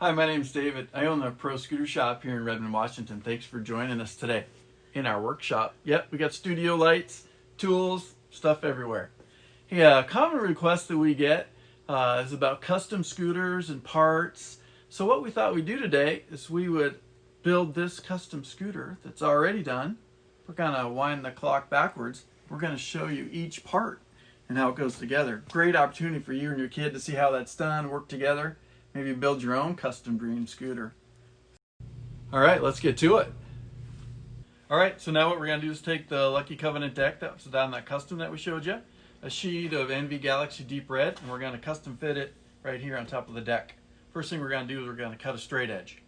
Hi, my name's David. I own the Pro Scooter Shop here in Redmond, Washington. Thanks for joining us today in our workshop. Yep, we got studio lights, tools, stuff everywhere. Hey, a common request that we get is about custom scooters and parts. So what we thought we'd do today is we would build this custom scooter that's already done. We're gonna wind the clock backwards. We're gonna show you each part and how it goes together. Great opportunity for you and your kid to see how that's done, work together. Maybe build your own custom dream scooter. All right, let's get to it. All right, so now what we're gonna do is take the Lucky Covenant deck that was down that custom that we showed you, a sheet of NV Galaxy Deep Red, and we're gonna custom fit it right here on top of the deck. First thing we're gonna do is we're gonna cut a straight edge.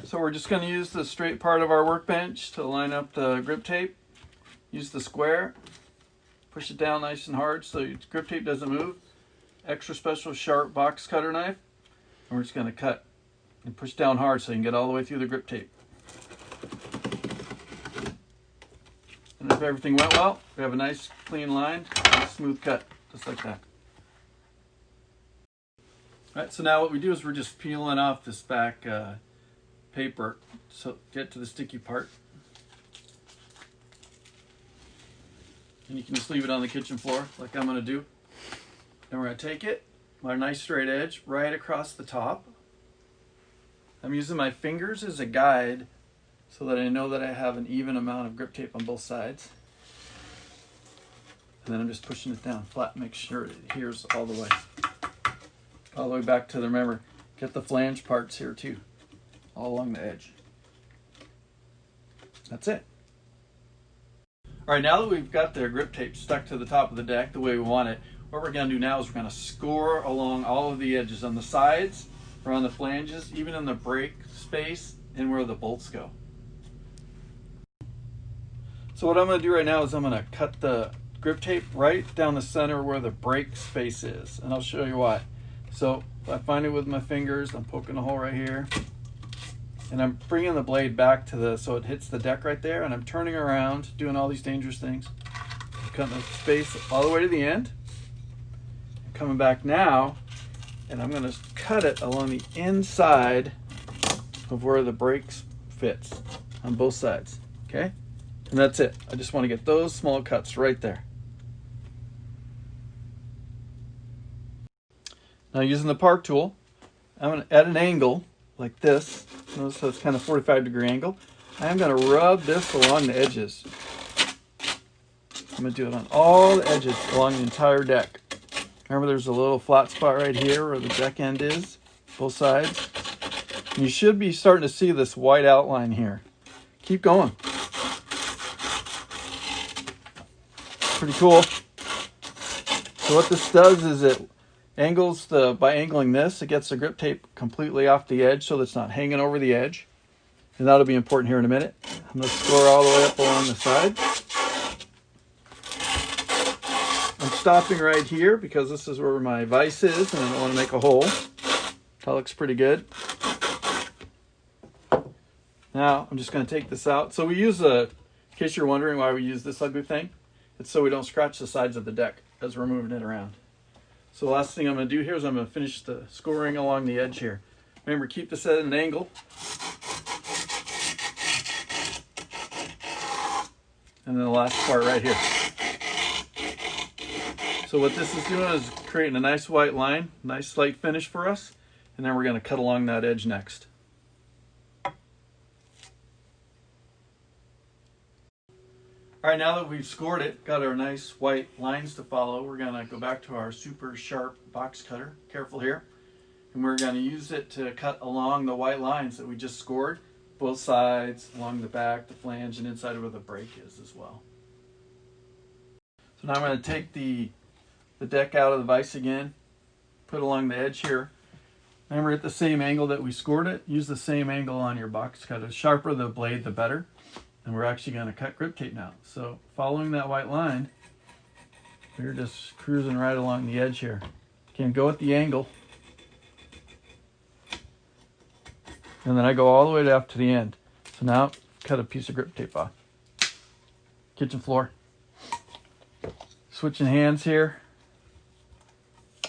So we're just gonna use the straight part of our workbench to line up the grip tape. Use the square, push it down nice and hard so your grip tape doesn't move. Extra special sharp box cutter knife, and we're just going to cut and push down hard so you can get all the way through the grip tape. And if everything went well, we have a nice clean line, nice smooth cut, just like that. All right, so now what we do is we're just peeling off this back paper, so get to the sticky part. And you can just leave it on the kitchen floor like I'm going to do. And we're going to take it, my nice straight edge, right across the top. I'm using my fingers as a guide so that I know that I have an even amount of grip tape on both sides. And then I'm just pushing it down flat, make sure it adheres all the way back to the, remember, get the flange parts here too, all along the edge. That's it. All right, now that we've got the grip tape stuck to the top of the deck the way we want it, what we're going to do now is we're going to score along all of the edges on the sides, around the flanges, even in the brake space and where the bolts go. So what I'm going to do right now is I'm going to cut the grip tape right down the center where the brake space is, and I'll show you why. So I find it with my fingers, I'm poking a hole right here, and I'm bringing the blade back to so it hits the deck right there, and I'm turning around, doing all these dangerous things, cutting the space all the way to the end. Coming back now, and I'm going to cut it along the inside of where the brakes fits on both sides. Okay, and that's it. I just want to get those small cuts right there. Now using the park tool, I'm going to, at an angle like this, notice how it's kind of 45-degree angle, I'm going to rub this along the edges. I'm going to do it on all the edges along the entire deck. Remember, there's a little flat spot right here where the deck end is, both sides. And you should be starting to see this white outline here. Keep going. Pretty cool. So what this does is it angles by angling this, it gets the grip tape completely off the edge so that it's not hanging over the edge. And that'll be important here in a minute. I'm going to score all the way up along the side. I'm stopping right here because this is where my vise is and I don't want to make a hole. That looks pretty good. Now I'm just going to take this out. So we use in case you're wondering why we use this ugly thing, it's so we don't scratch the sides of the deck as we're moving it around. So the last thing I'm going to do here is I'm going to finish the scoring along the edge here. Remember, keep this at an angle. And then the last part right here. So what this is doing is creating a nice white line, nice slight finish for us, and then we're going to cut along that edge next. All right, now that we've scored it, got our nice white lines to follow, we're going to go back to our super sharp box cutter, careful here, and we're going to use it to cut along the white lines that we just scored, both sides, along the back, the flange, and inside where the brake is as well. So now I'm going to take the deck out of the vise again, put along the edge here. Remember, at the same angle that we scored it, use the same angle on your box cutter. The sharper the blade, the better. And we're actually going to cut grip tape now. So following that white line, we're just cruising right along the edge here. Can go at the angle. And then I go all the way up to the end. So now cut a piece of grip tape off. Kitchen floor. Switching hands here.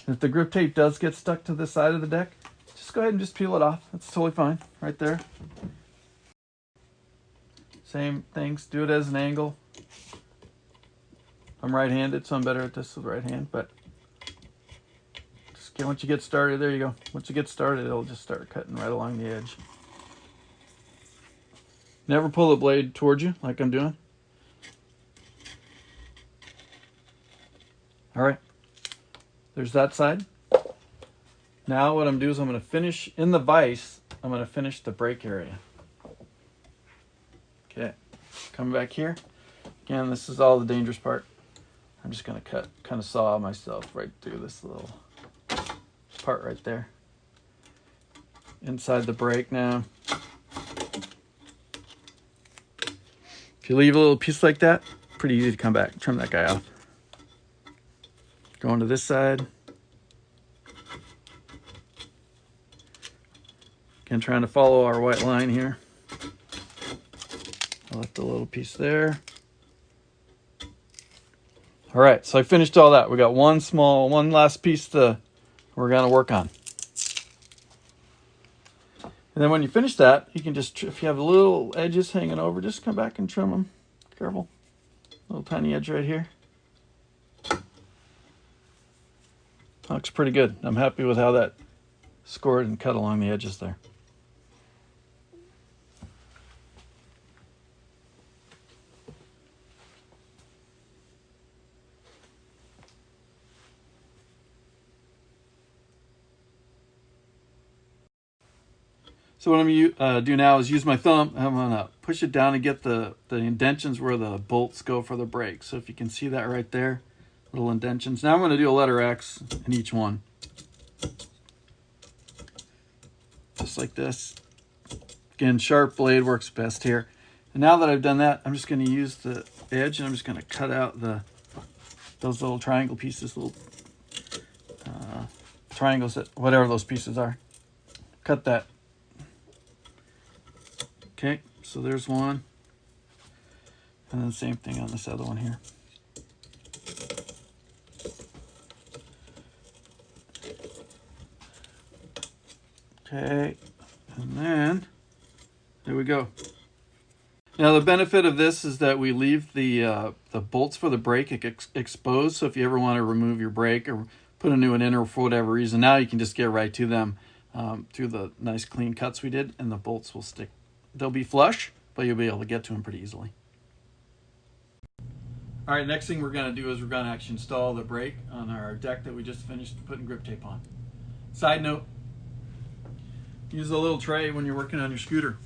If the grip tape does get stuck to the side of the deck, just go ahead and just peel it off. That's totally fine right there. Same things, do it as an angle. I'm right-handed, so I'm better at this with the right hand, but just once you get started, there you go. Once you get started, it'll just start cutting right along the edge. Never pull the blade towards you like I'm doing. All right, there's that side. Now what I'm doing is I'm going to finish in the vise. I'm going to finish the brake area. Okay, come back here. Again, this is all the dangerous part. I'm just going to kind of saw myself right through this little part right there. Inside the brake now. If you leave a little piece like that, pretty easy to come back, trim that guy off. Going to this side. Again, trying to follow our white line here. I left a little piece there. All right, so I finished all that. We got one last piece we're gonna work on. And then when you finish that, you can just, if you have little edges hanging over, just come back and trim them. Careful. Little tiny edge right here. Looks pretty good. I'm happy with how that scored and cut along the edges there. So what I'm going to do now is use my thumb. I'm going to push it down and get the indentions where the bolts go for the brake. So if you can see that right there, little indentions. Now I'm going to do a letter X in each one. Just like this. Again, sharp blade works best here. And now that I've done that, I'm just going to use the edge and I'm just going to cut out those little triangle pieces, little triangles, whatever those pieces are. Cut that. Okay, so there's one. And then same thing on this other one here. Okay, and then there we go. Now the benefit of this is that we leave the bolts for the brake exposed. So if you ever want to remove your brake or put a new one in, or for whatever reason, now you can just get right to them through the nice clean cuts we did, and the bolts will stick. They'll be flush, but you'll be able to get to them pretty easily. All right, next thing we're going to do is we're going to actually install the brake on our deck that we just finished putting grip tape on. Side note, use a little tray when you're working on your scooter.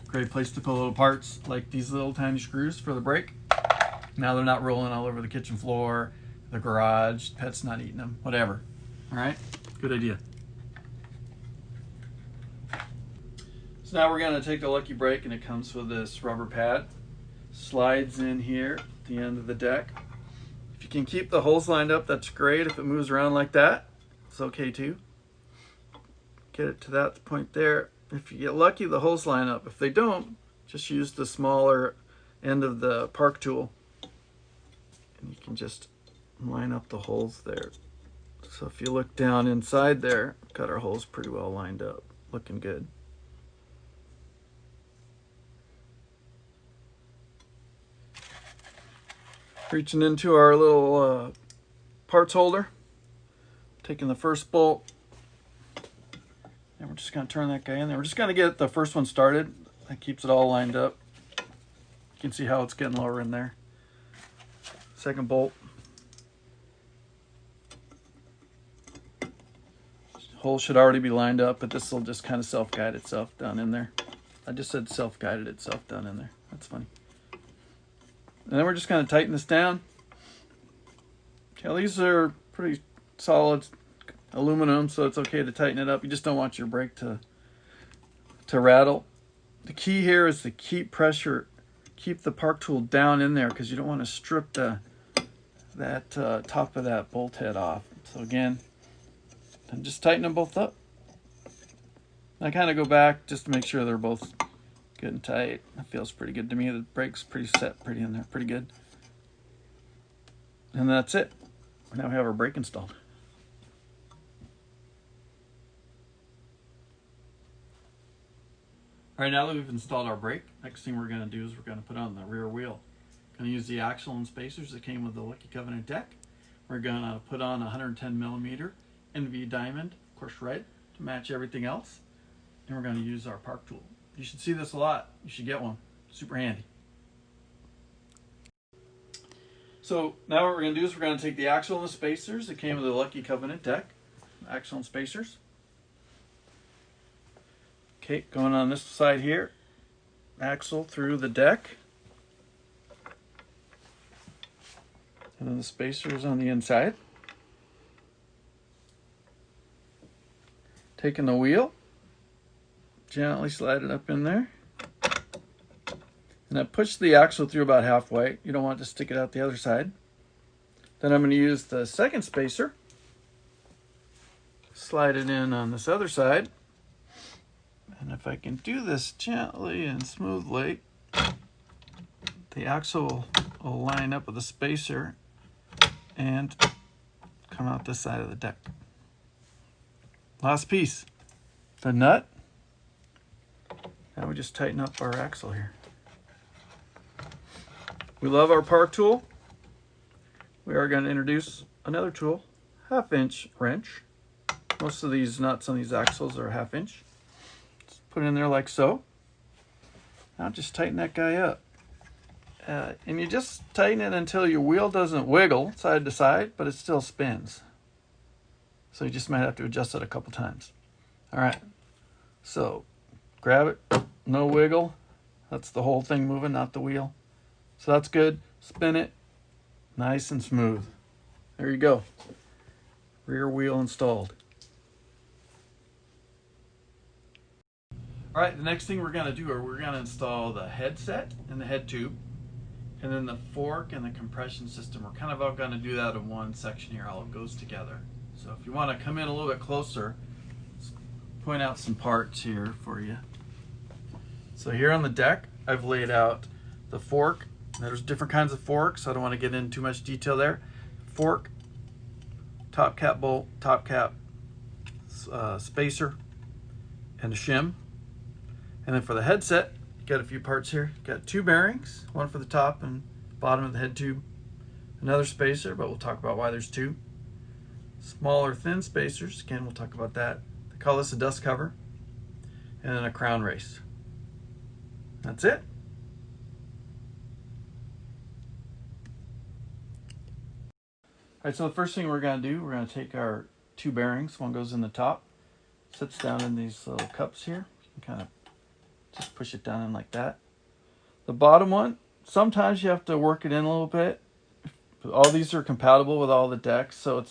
Great place to put little parts like these little tiny screws for the brake. Now they're not rolling all over the kitchen floor, the garage, pets not eating them, whatever. All right, good idea. So now we're going to take the Lucky brake, and it comes with this rubber pad. Slides in here at the end of the deck. If you can keep the holes lined up, that's great. If it moves around like that, it's okay too. Get it to that point there. If you get lucky, the holes line up. If they don't, just use the smaller end of the park tool, and you can just line up the holes there. So if you look down inside there, got our holes pretty well lined up, looking good. Reaching into our little parts holder, taking the first bolt, and we're just going to turn that guy in there. We're just going to get the first one started. That keeps it all lined up. You can see how it's getting lower in there. Second bolt. Hole should already be lined up, but this will just kind of self-guide itself down in there. I just said self-guided itself down in there. That's funny. And then we're just going to tighten this down. Okay, these are pretty solid aluminum, so it's okay to tighten it up. You just don't want your brake to rattle. The key here is to keep the park tool down in there, because you don't want to strip that top of that bolt head off. So again, and just tighten them both up. I kind of go back just to make sure they're both good and tight. That feels pretty good to me. The brake's pretty set, pretty in there, pretty good. And that's it. Now we have our brake installed. All right, now that we've installed our brake, next thing we're going to do is we're going to put on the rear wheel. Going to use the axle and spacers that came with the Lucky Covenant deck. We're going to put on a 110 millimeter NV diamond, of course red, to match everything else. And we're going to use our park tool. You should see this a lot. You should get one. Super handy. So now what we're going to do is we're going to take the axle and the spacers that came with the Lucky Covenant deck. Axle and spacers. Okay, going on this side here. Axle through the deck. And then the spacers on the inside. Taking the wheel. Gently slide it up in there. And I push the axle through about halfway. You don't want to stick it out the other side. Then I'm going to use the second spacer. Slide it in on this other side. And if I can do this gently and smoothly, the axle will line up with the spacer and come out this side of the deck. Last piece, the nut. Now we just tighten up our axle here. We love our park tool. We are going to introduce another tool, 1/2 inch wrench. Most of these nuts on these axles are 1/2 inch. Just put it in there like so. Now just tighten that guy up. And you just tighten it until your wheel doesn't wiggle side to side, but it still spins. So you just might have to adjust it a couple times. All right, so grab it, no wiggle. That's the whole thing moving, not the wheel. So that's good. Spin it, nice and smooth. There you go. Rear wheel installed. All right, the next thing we're going to do is we're going to install the headset and the head tube, and then the fork and the compression system. We're kind of all going to do that in one section here. All it goes together. So if you want to come in a little bit closer, let's point out some parts here for you. So here on the deck, I've laid out the fork. There's different kinds of forks. I don't want to get into too much detail there. Fork, top cap bolt, top cap spacer, and a shim. And then for the headset, got a few parts here. Got 2 bearings, one for the top and bottom of the head tube. Another spacer, but we'll talk about why there's 2. Smaller thin spacers, again we'll talk about that. They call this a dust cover. And then a crown race. That's it. All right, so the first thing we're going to do, we're going to take our 2 bearings. One goes in the top, sits down in these little cups here. You can kind of just push it down in like that. The bottom one, sometimes you have to work it in a little bit. All these are compatible with all the decks, so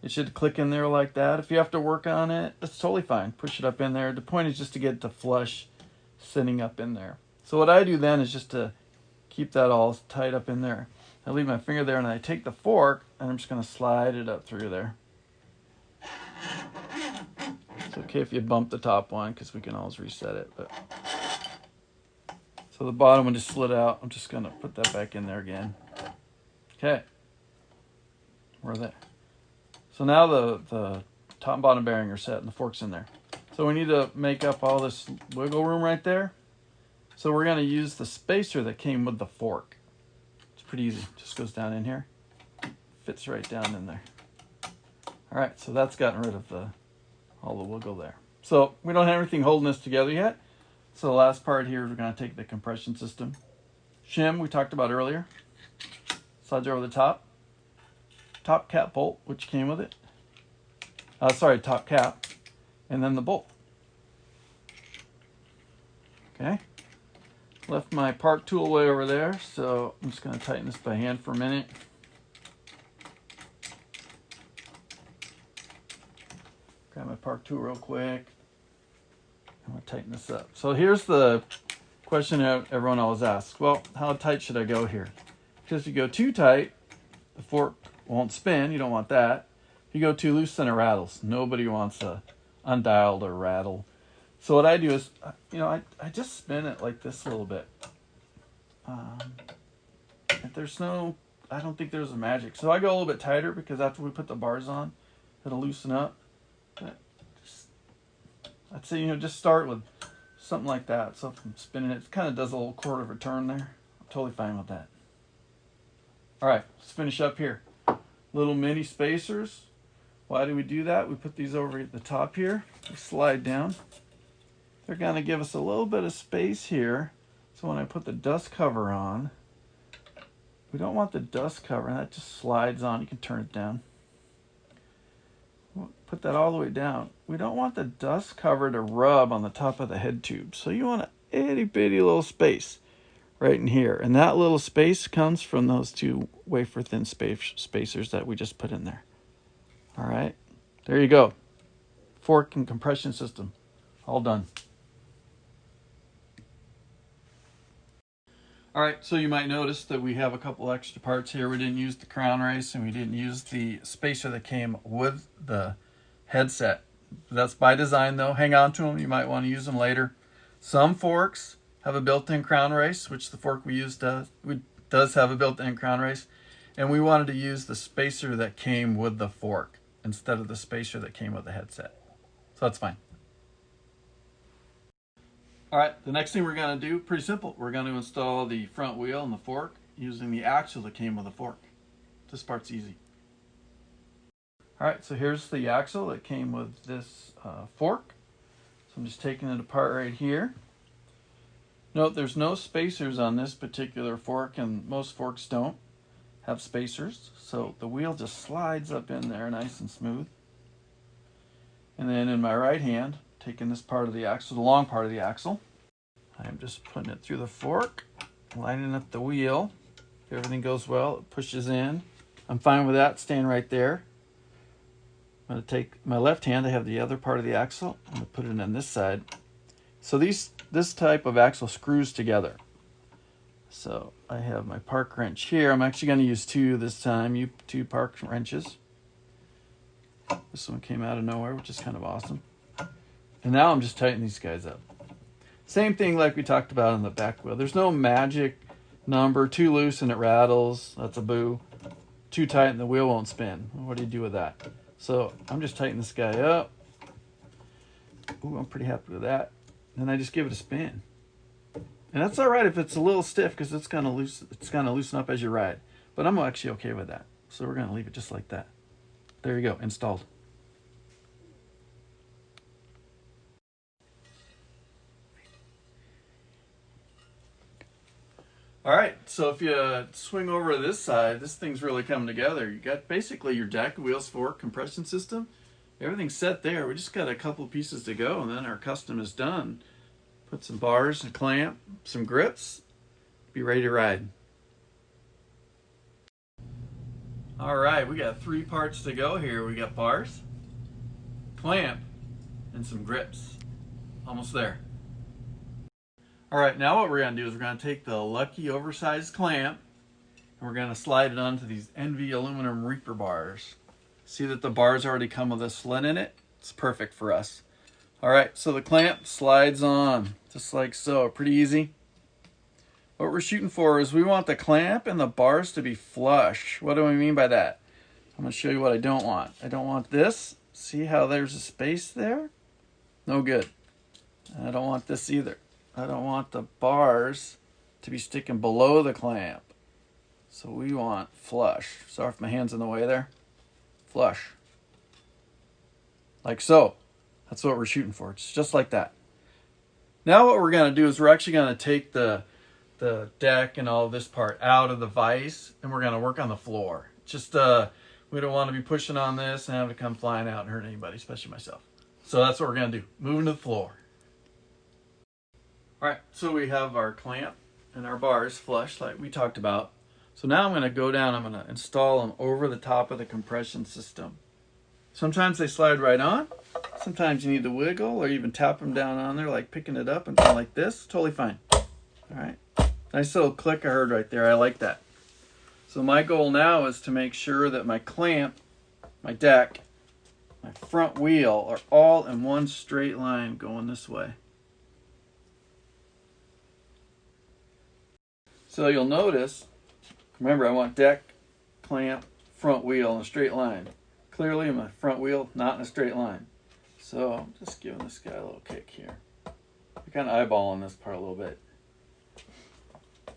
it should click in there like that. If you have to work on it, that's totally fine. Push it up in there. The point is just to get it to flush sitting up in there. So what I do then is just to keep that all tight up in there. I leave my finger there and I take the fork and I'm just going to slide it up through there. It's okay if you bump the top one because we can always reset it. But so the bottom one just slid out. I'm just going to put that back in there again. Okay. We're there. So now the top and bottom bearing are set and the fork's in there. So we need to make up all this wiggle room right there. So we're going to use the spacer that came with the fork. It's pretty easy. Just goes down in here. Fits right down in there. All right, so that's gotten rid of all the wiggle there. So we don't have everything holding this together yet. So the last part here, we're going to take the compression system. Shim, we talked about earlier. Slides over the top. Top cap bolt, which came with it. Top cap. And then the bolt. Okay. Left my park tool way over there, so I'm just going to tighten this by hand for a minute. Grab my park tool real quick. I'm going to tighten this up. So here's the question everyone always asks. Well, how tight should I go here? Because if you go too tight, the fork won't spin. You don't want that. If you go too loose, then it rattles. Nobody wants a undialed or rattle. So what I do is, I just spin it like this a little bit. If there's I don't think there's a magic. So I go a little bit tighter because after we put the bars on, it'll loosen up. But I'd say, just start with something like that. So if I'm spinning it, it kind of does a little quarter of a turn there. I'm totally fine with that. All right, let's finish up here. Little mini spacers. Why do we do that? We put these over at the top here. We slide down. They're going to give us a little bit of space here. So when I put the dust cover on, we don't want the dust cover. That just slides on. You can turn it down. Put that all the way down. We don't want the dust cover to rub on the top of the head tube. So you want an itty bitty little space right in here. And that little space comes from those two wafer thin spacers that we just put in there. All right, there you go. Fork and compression system, all done. All right, so you might notice that we have a couple extra parts here. We didn't use the crown race and we didn't use the spacer that came with the headset. That's by design though. Hang on to them, you might want to use them later. Some forks have a built-in crown race, which the fork we used does have a built-in crown race. And we wanted to use the spacer that came with the fork instead of the spacer that came with the headset. So that's fine. All right, the next thing we're going to do, pretty simple. We're going to install the front wheel and the fork using the axle that came with the fork. This part's easy. All right, so here's the axle that came with this fork. So I'm just taking it apart right here. Note there's no spacers on this particular fork, and most forks don't have spacers. So the wheel just slides up in there nice and smooth. And then in my right hand, taking this part of the axle, the long part of the axle, I'm just putting it through the fork, lining up the wheel. If everything goes well, it pushes in. I'm fine with that, staying right there. I'm going to take my left hand, I have the other part of the axle, I'm going to put it on this side. So this type of axle screws together. So I have my park wrench here. I'm actually going to use two this time, two park wrenches. This one came out of nowhere, which is kind of awesome. And now I'm just tightening these guys up. Same thing like we talked about on the back wheel. There's no magic number. Too loose and it rattles. That's a boo. Too tight and the wheel won't spin. What do you do with that? So I'm just tightening this guy up. Ooh, I'm pretty happy with that. Then I just give it a spin. And that's all right if it's a little stiff because it's gonna loosen up as you ride. But I'm actually okay with that. So we're gonna leave it just like that. There you go, installed. All right, so if you swing over to this side, this thing's really coming together. You got basically your deck, wheels, fork, compression system. Everything's set there. We just got a couple pieces to go and then our custom is done. Put some bars, a clamp, some grips, be ready to ride. All right, we got 3 parts to go here. We got bars, clamp, and some grips. Almost there. All right, now what we're gonna do is we're gonna take the Lucky oversized clamp and we're gonna slide it onto these NV aluminum Reaper bars. See that the bars already come with a slit in it? It's perfect for us. All right, so the clamp slides on just like so, pretty easy. What we're shooting for is we want the clamp and the bars to be flush. What do we mean by that? I'm gonna show you what I don't want. I don't want this. See how there's a space there? No good. I don't want this either. I don't want the bars to be sticking below the clamp. So we want flush. Sorry if my hand's in the way there. Flush. Like so. That's what we're shooting for. It's just like that. Now what we're going to do is we're actually going to take the deck and all this part out of the vise and we're going to work on the floor. Just we don't want to be pushing on this and have it come flying out and hurt anybody, especially myself. So that's what we're going to do. Moving to the floor. All right, so we have our clamp and our bars flush like we talked about. So now I'm going to go down, I'm going to install them over the top of the compression system. Sometimes they slide right on. Sometimes you need to wiggle or even tap them down on there like picking it up and going like this. Totally fine. All right, nice little click I heard right there. I like that. So my goal now is to make sure that my clamp, my deck, my front wheel are all in one straight line going this way. So you'll notice, remember I want deck, clamp, front wheel in a straight line. Clearly my front wheel not in a straight line. So I'm just giving this guy a little kick here. You're kind of eyeballing this part a little bit.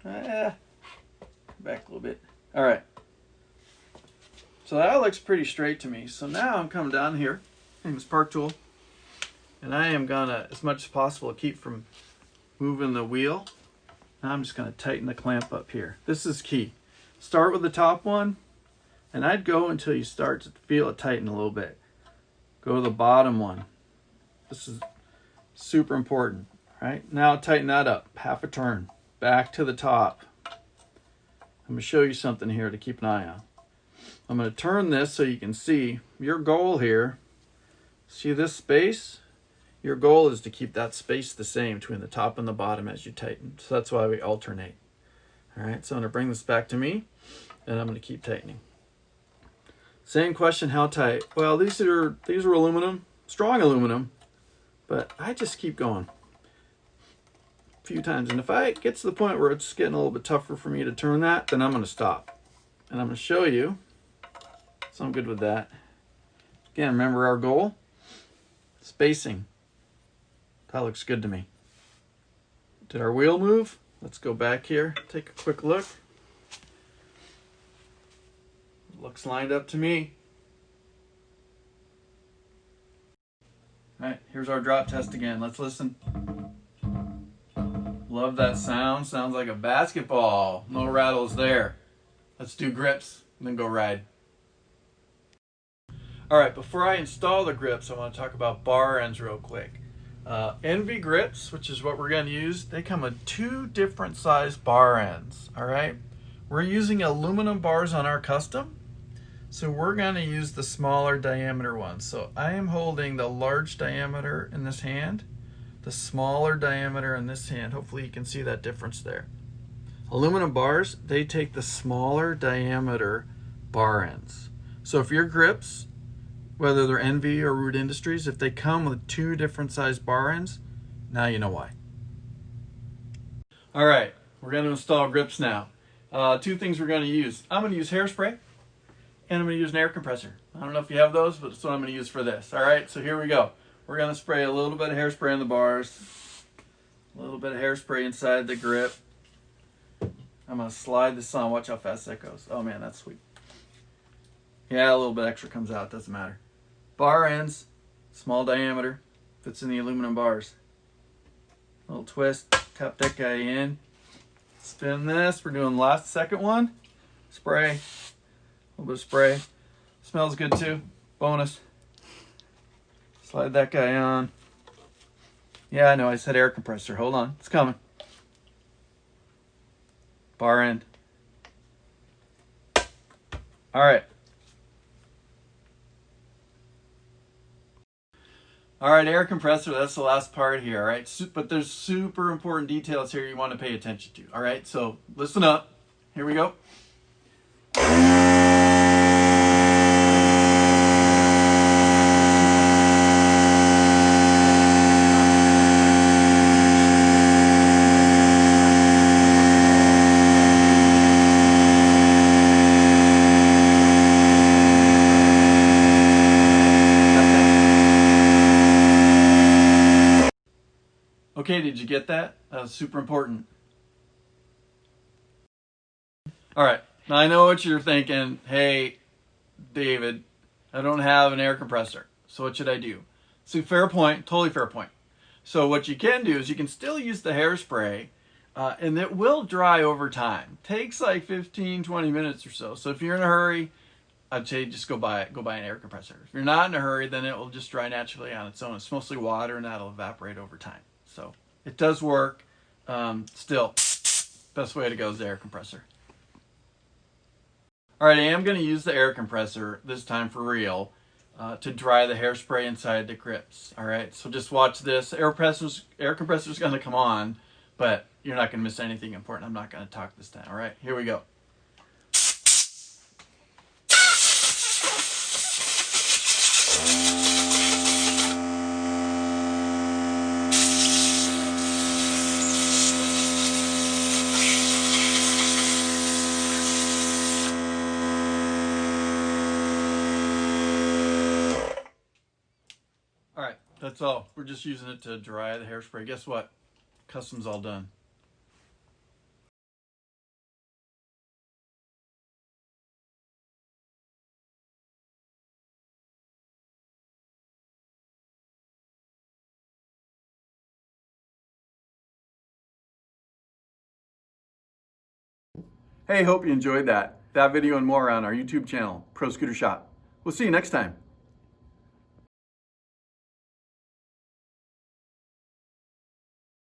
Back a little bit. All right. So that looks pretty straight to me. So now I'm coming down here, taking this Park tool, and I am gonna, as much as possible, keep from moving the wheel. Now I'm just gonna tighten the clamp up here. This is key. Start with the top one, and I'd go until you start to feel it tighten a little bit. Go to the bottom one. This is super important. Right? Now tighten that up, half a turn, back to the top. I'm gonna show you something here to keep an eye on. I'm going to turn this so you can see your goal here. See this space? Your goal is to keep that space the same between the top and the bottom as you tighten. So that's why we alternate. All right, so I'm going to bring this back to me, and I'm going to keep tightening. Same question, how tight? Well, these are aluminum, strong aluminum, but I just keep going a few times. And if I get to the point where it's getting a little bit tougher for me to turn that, then I'm going to stop. And I'm going to show you. So I'm good with that. Again, remember our goal? Spacing. That looks good to me. Did our wheel move? Let's go back here, take a quick look. Looks lined up to me. All right, here's our drop test again. Let's listen. Love that sound. Sounds like a basketball. No rattles there. Let's do grips and then go ride. All right, before I install the grips, I want to talk about bar ends real quick. NV grips, which is what we're going to use, they come with 2 different size bar ends, all right? We're using aluminum bars on our custom, so we're going to use the smaller diameter ones. So I am holding the large diameter in this hand, the smaller diameter in this hand. Hopefully you can see that difference there. Aluminum bars, they take the smaller diameter bar ends. So if your grips, whether they're NV or Root Industries, if they come with 2 different size bar ends, now you know why. All right, we're going to install grips now. 2 things we're going to use. I'm going to use hairspray, and I'm going to use an air compressor. I don't know if you have those, but that's what I'm going to use for this. All right, so here we go. We're going to spray a little bit of hairspray on the bars, a little bit of hairspray inside the grip. I'm going to slide this on. Watch how fast that goes. Oh man, that's sweet. Yeah, a little bit extra comes out, doesn't matter. Bar ends, small diameter, fits in the aluminum bars. Little twist, tap that guy in. Spin this, we're doing the second one. Spray, a little bit of spray. Smells good too, bonus. Slide that guy on. Yeah, I know I said air compressor, hold on, it's coming. Bar end. All right. All right, air compressor, that's the last part here, all right? But there's super important details here you want to pay attention to, all right? So listen up. Here we go. Okay, did you get that? That was super important. All right, now I know what you're thinking. Hey, David, I don't have an air compressor, so what should I do? So fair point, totally fair point. So what you can do is you can still use the hairspray, and it will dry over time. Takes like 15, 20 minutes or so. So if you're in a hurry, I'd say just go buy an air compressor. If you're not in a hurry, then it will just dry naturally on its own. It's mostly water, and that'll evaporate over time. So it does work. Still, best way to go is the air compressor. All right, I am going to use the air compressor this time for real to dry the hairspray inside the grips. All right, so just watch this. Air compressor's going to come on, but you're not going to miss anything important. I'm not going to talk this time. All right, here we go. All right, that's all. We're just using it to dry the hairspray. Guess what? Custom's all done. Hey, hope you enjoyed that. That video and more on our YouTube channel, Pro Scooter Shop. We'll see you next time.